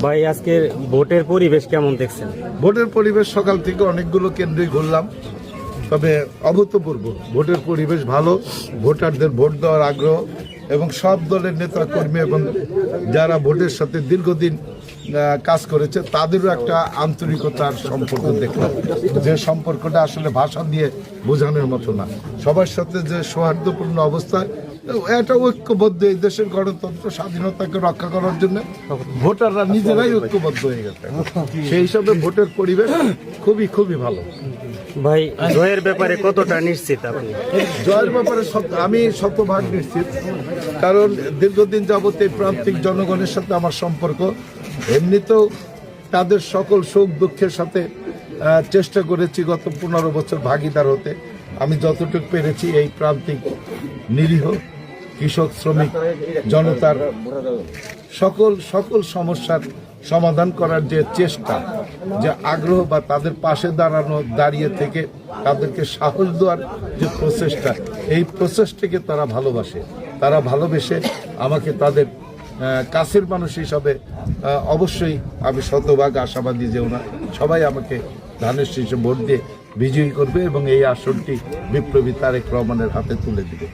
ভাই আজকের ভোটের পরিবেশ কেমন দেখছেন? ভোটের পরিবেশ সকাল থেকে অনেকগুলো কেন্দ্রেই ঘুরলাম, তবে অভূতপূর্ব ভোটের পরিবেশ ভালো। ভোটারদের ভোট দেওয়ার আগ্রহ এবং সব দলের নেতা কর্মী এবং যারা ভোটের সাথে দীর্ঘদিন কাজ করেছে তাদেরও একটা আন্তরিকতার সম্পর্ক দেখলাম, যে সম্পর্কটা আসলে ভাষা দিয়ে বোঝানোর মতো না। সবার সাথে যে সৌহার্দ্যপূর্ণ অবস্থা, এটা ঐক্যবদ্ধ। এই দেশের গণতন্ত্র স্বাধীনতাকে রক্ষা করার জন্য ভোটাররা নিজেরাই ঐক্যবদ্ধ হয়ে গেছে। সেই হিসাবে ভোটের পরিবেশ খুবই খুবই ভালো। ভাই জয়ের ব্যাপারে কতটা নিশ্চিত আপনি? জয়ের ব্যাপারে আমি শতভাগ নিশ্চিত, কারণ দীর্ঘদিন যাবত এই প্রান্তিক জনগণের সাথে আমার সম্পর্ক। এমনিতেও তাদের সকল সুখ দুঃখের সাথে চেষ্টা করেছি গত 15 বছর ভাগিদার হতে। আমি যতটুকু পেরেছি এই প্রান্তিক নিরীহ কৃষক শ্রমিক জনতার সকল সমস্যার সমাধান করার যে চেষ্টা, যে আগ্রহ বা তাদের পাশে দাঁড়িয়ে থেকে তাদেরকে সাহস দেওয়ার যে প্রচেষ্টা, এই প্রচেষ্টাকে তারা ভালোবাসে। তারা ভালোবেসে আমাকে তাদের কাছের মানুষ হিসাবে অবশ্যই আমি শতভাগ আশাবাদী যে ওনা সবাই আমাকে ধানের শীষে ভোট দিয়ে বিজয়ী করবে এবং এই আসনটি বিপ্লবী তারেক রহমানের হাতে তুলে দেবে।